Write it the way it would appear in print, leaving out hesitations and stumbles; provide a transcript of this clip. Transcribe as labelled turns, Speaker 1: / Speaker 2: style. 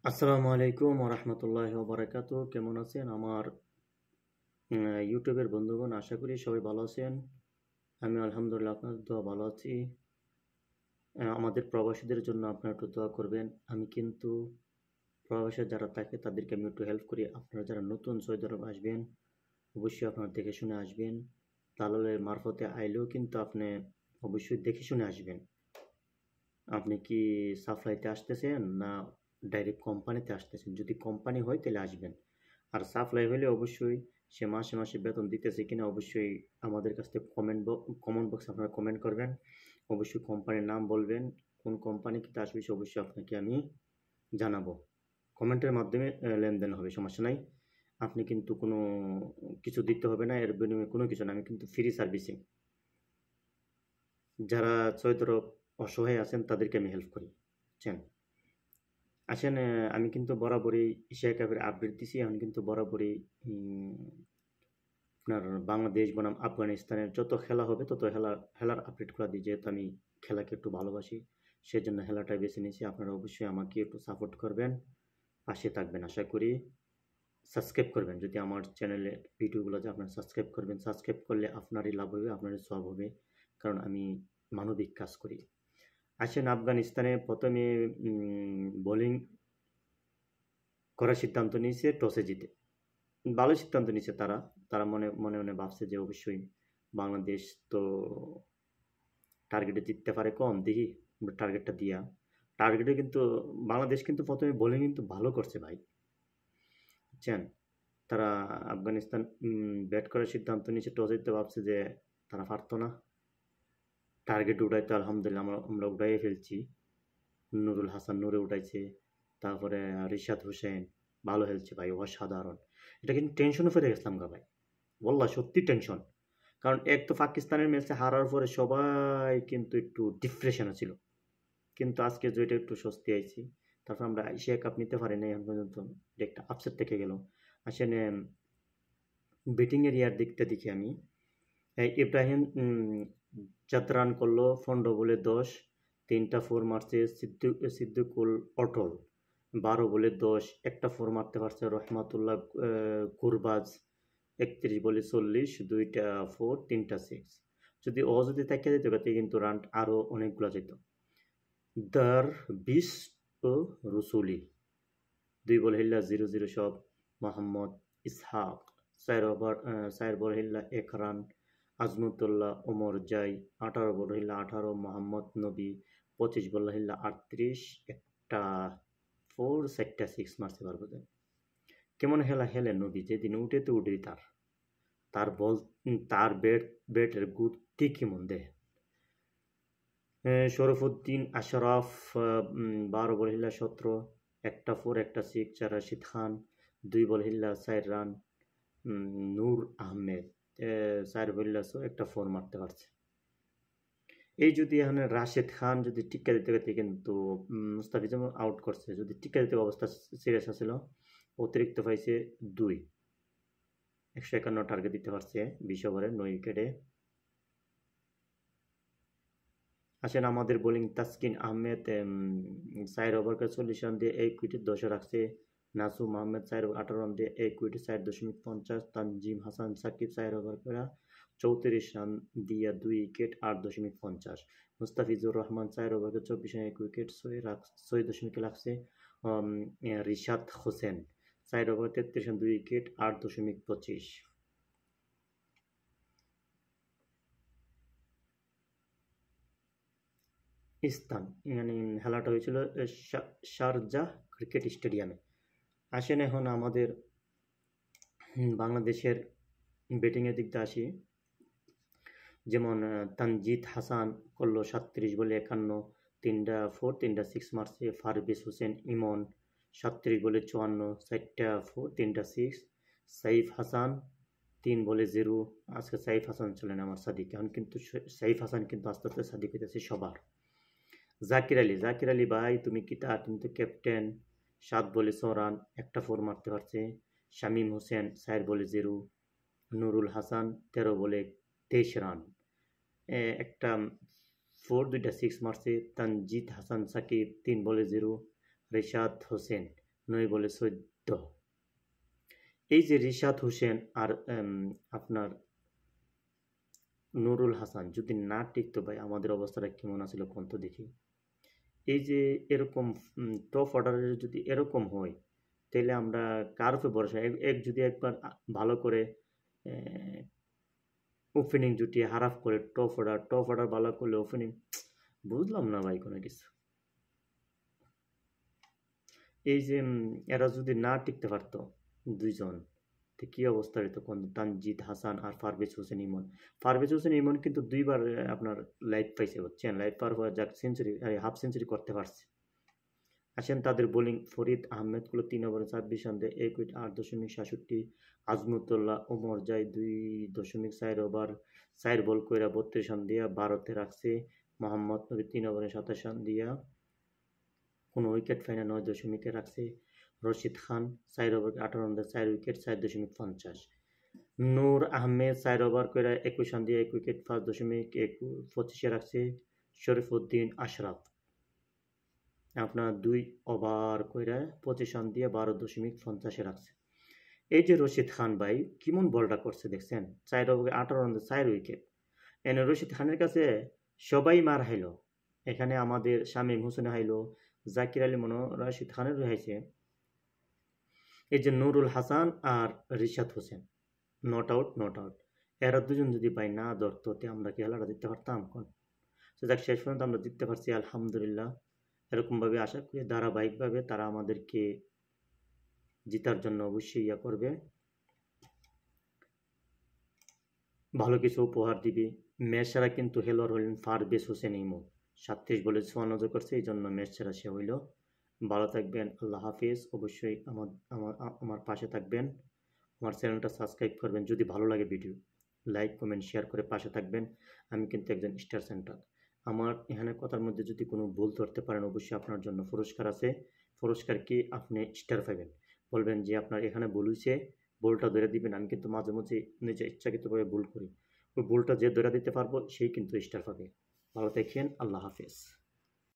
Speaker 1: আসসালামু আলাইকুম ওরহমতুল্লাহি ওবারাকাতু। কেমন আছেন আমার ইউটিউবের বন্ধুগণ? আশা করি সবাই ভালো আছেন। আমি আলহামদুলিল্লাহ আপনাদের দোয়া ভালো আছি। আমাদের প্রবাসীদের জন্য আপনারা একটু দোয়া করবেন। আমি কিন্তু প্রবাসে যারা থাকে তাদেরকে আমি একটু হেল্প করি। আপনারা যারা নতুন সৌদি আরব আসবেন অবশ্যই আপনারা দেখে শুনে আসবেন। দালালের মারফতে আইলেও কিন্তু আপনি অবশ্যই দেখে শুনে আসবেন। আপনি কি সাপ্লাইতে আসতেছেন না ডাইরেক্ট কোম্পানিতে আসতেছেন? যদি কোম্পানি হয় তাহলে আসবেন। আর সাপ্লাই হলে অবশ্যই সে মাসে মাসে বেতন দিতেছে কিনা অবশ্যই আমাদের কাছ থেকে কমেন্ট বক্সে আপনারা কমেন্ট করবেন। অবশ্যই কোম্পানির নাম বলবেন, কোন কোম্পানি থেকে আসবে সে অবশ্যই আপনাকে আমি জানাবো। কমেন্টের মাধ্যমে লেনদেন হবে, সমস্যা নাই। আপনি কিন্তু কোনো কিছু দিতে হবে না, এর বিনিময়ে কোনো কিছু না। আমি কিন্তু ফ্রি সার্ভিসিং। যারা সৌদি আরব অসহায় আছেন তাদেরকে আমি হেল্প করি, বুঝছেন? আসেন, আমি কিন্তু বরাবরই এশিয়া কাপের আপডেট দিছি। এখন কিন্তু বরাবরই আপনার বাংলাদেশ বনাম আফগানিস্তানের যত খেলা হবে তত খেলার আপডেটগুলো দিই। যেহেতু আমি খেলাকে একটু ভালোবাসি, সেজন্য খেলাটাই বেছে নিয়েছি। আপনারা অবশ্যই আমাকে একটু সাপোর্ট করবেন, পাশে থাকবেন আশা করি। সাবস্ক্রাইব করবেন, যদি আমার চ্যানেলে ভিডিওগুলো যে আপনারা সাবস্ক্রাইব করবেন। সাবস্ক্রাইব করলে আপনারই লাভ হবে, আপনারই সব হবে, কারণ আমি মানবিক কাজ করি। আসেন, আফগানিস্তানে প্রথমে বোলিং করার সিদ্ধান্ত নিয়েছে টসে জিতে। ভালো সিদ্ধান্ত নিয়েছে তারা। তারা মনে মনে মনে ভাবছে যে অবশ্যই বাংলাদেশ তো টার্গেটে জিততে পারে কম, দেখি আমরা টার্গেটটা দিয়া। টার্গেটে কিন্তু বাংলাদেশ কিন্তু প্রথমে বোলিং কিন্তু ভালো করছে ভাই, বুঝছেন? তারা আফগানিস্তান ব্যাট করার সিদ্ধান্ত নিয়েছে। টস জিততে ভাবছে যে তারা পারতো না। টার্গেট উঠাইতে আলহামদুলিল্লাহ আমরা উঠাইয়ে ফেলছি। নুরুল হাসান নূরে উঠাইছে, তারপরে রিশাদ হোসেন ভালো খেলছে ভাই, অসাধারণ। এটা কিন্তু টেনশনে ফেলে গেছিলাম গা ভাই, বললা সত্যি টেনশন। কারণ এক তো পাকিস্তানের ম্যাচে হারার পরে সবাই কিন্তু একটু ডিপ্রেশনে ছিল, কিন্তু আজকে যেটা একটু স্বস্তি আইছি। তারপর আমরা এশিয়া কাপ নিতে পারি না এখন পর্যন্ত, এটা একটা আপসেট থেকে গেল। আসলে ব্যাটিং এরিয়ার দিকটা দেখি আমি। ইব্রাহিম 4 রান করলো, 15 বলে 10, 3টা 4 মারছে। সিদ্দিকুল অটল 12 বলে 10, একটা 4 মারতে পারছে। রহমাতুল্লাহ কুরবাজ 31 বলে 40, 2টা 4, 3টা 6। যদি তাকিয়ে যেত তাতে কিন্তু রান আরও অনেকগুলো যেত। দার 20 ও রসুলি 2 বল হিল্লা 0-0 সব। মোহাম্মদ ইসহাক 4 বল হিল্লা 1 রান। আজমতুল্লাহ ওমর জাই 18 বল হিল্লা 18। মোহাম্মদ নবী 25 বল হিল্লা 38, একটা 4, 4টা 6 মারতে পারবো। কেমন খেলে নবী, যেদিন উঠে তো উঠেই তার বল, তার ব্যাটের গতি কেমন দেয়। শরফুদ্দিন আশরাফ 12 বল হিল্লা 17, একটা 4, একটা 6। রাশিদ খান 2 বল হিল্লা 4 রান। নূর আহমেদ 4 বল হিল্লা 6, একটা 4 মারতে পারছে। এই যদি এখানে রাশেদ খান যদি টিকা দিতে পারতে, কিন্তু মুস্তাফিজুর আউট করছে। যদি টিকা দিতে অবস্থা সিরিয়াস আছিল, অতিরিক্ত পাইছে 2, 151 টার্গেট দিতে পারছে 20 ওভারে 9 উইকেটে। আসেন আমাদের বোলিং, তাসকিন আহমেদ 4 ওভারকে 40 রান দিয়ে 1 উইকেট 10 রাখছে। নাসুম আহমেদ 4 ওভার 18 রান দিয়ে 1 উইকেট 4.50। তানজিম হাসান সাকিব 4 ওভার করে 34 রান দিয়ে 2 wicket 8.50। Mustafizur Rahman 4 ওভারকে 24 run 1 wicket 6 রাখছে। Rishad Hossain 4 over 33 run 2 wicket 8.25। ইস্তান মানে খেলাটা হয়েছিল শারজাহ ক্রিকেট স্টেডিয়ামে। আসেন এখন আমাদের বাংলাদেশের ব্যাটিংয়ের দিকটা আসি। যেমন তানজিদ হাসান করলো 37 বলে 51, 3টা 4, 3টা 6 মারছে। ফারবিস হোসেন ইমন 37 বলে 54, 4টা 4, 3টা 6। সাইফ হাসান 3 বলে 0। আজকে সাইফ হাসান চলেন আমার সাদিক, এখন কিন্তু সাইফ হাসান কিন্তু আস্তে আস্তে সাদিক হইতেছে সবার। জাকির আলী ভাই তুমি তুমি তো ক্যাপ্টেন। 7 বলে 6 রান, একটা 4 মারতে পারছে। শামীম হোসেন 4 বলে 0। নুরুল হাসান 13 বলে 23 রান, একটা 4, 2টা 6 মারছে। তানজিদ হাসান সাকিব 3 বলে 0। রিশাদ হোসেন 9 বলে 14। এই যে রিশাদ হোসেন আর আপনার নুরুল হাসান যদি না টিকতো ভাই, আমাদের অবস্থাটা কেমন আছিল কোন তো দেখি। এই যে এরকম টপ অর্ডারের যদি এরকম হয়, তাহলে আমরা কার উপরে ভরসা? এক যদি একবার ভালো করে ওপেনিং জুটিয়ে হারাফ করে টপ অর্ডার ভালো করলে ওপেনিং, বুঝলাম না ভাই কোনো কিছু। এই যে এরা যদি না টিকতে পারতো দুইজন, তো কি অবস্থা হতো কোন? তানজিদ হাসান আর পারভেজ হোসেন ইমন। পারভেজ হোসেন ইমন কিন্তু দুইবার আপনার লাইফ পাইছে, বুঝছেন? লাইফ পাওয়ার পর যাক সেঞ্চুরি, হাফ সেঞ্চুরি করতে পারছে। আসেন তাদের বোলিং। ফরিদ আহমেদ গুলো 3 ওভারে 26 রান দেয়, 1 উইকেট, 8.67। আজমতুল্লাহ ওমর যায় 2.4 ওভার, 4 বল কইরা 32 রান দিয়া 12তে রাখছে। মোহাম্মদ নবী 3 ওভারে 27 রান দিয়া কোনো উইকেট পায় না, 9 রাখছে। রশিদ খান 4 ওভার 18 রান দেয়, 4 উইকেট, 4.50। নূর আহমেদ 4 ওভার কইরা 21 রান দিয়ে 1 উইকেট, 5.25 রাখছে। শরীফউদ্দিন আশরাফ আপনার 2 ওভার কইরা 25 রান দিয়ে 12.50 রাখছে। এই যে রশিদ খান ভাই কেমন বলটা করছে দেখছেন? 4 ওভারে 18 রান দিয়ে 4 উইকেট। এনে রশিদ খানের কাছে সবাই মার হাইলো। এখানে আমাদের শামীম হোসেন হাইলো, জাকির আলী মনো, রশিদ খানের রয়েছে। এই যে নুরুল হাসান আর রিশাদ হোসেন নট আউট। এরা দুজন যদি পাই না ধরতো, আমরা কি খেলাটা জিততে পারতাম? কোন যাক, শেষ পর্যন্ত আমরা জিততে পারছি, আলহামদুলিল্লাহ। এরকমভাবে আশা করি ধারাবাহিকভাবে তারা আমাদেরকে জিতার জন্য অবশ্যই ইয়া করবে, ভালো কিছু উপহার দিবে। ম্যাচ সেরা কিন্তু খেলোয়াড় হলেন পারভেজ হোসেন ইমন, 37 বলে 54 করছে, এই জন্য ম্যাচ সেরা সে হইল। ভালো থাকবেন, আল্লাহ হাফিজ। অবশ্যই আমার পাশে থাকবেন, আমার চ্যানেলটা সাবস্ক্রাইব করবেন। যদি ভালো লাগে ভিডিও লাইক কমেন্ট শেয়ার করে পাশে থাকবেন। আমি কিন্তু একজন স্টার সেন্টার। আমার এখানে কথার মধ্যে যদি কোনো ভুল ধরতে পারেন, অবশ্যই আপনার জন্য পুরস্কার আছে। পুরস্কার কি? আপনি স্টার পাবেন। বলবেন যে আপনার এখানে ভুল হয়েছে, ভুলটা ধরে দিবেন। আমি কিন্তু মাঝে মাঝে নিজে ইচ্ছাকৃতভাবে ভুল করি, ওই ভুলটা যে ধরে দিতে পারবো সেই কিন্তু স্টার পাবে। ভালো থাকেন, আল্লাহ হাফেজ।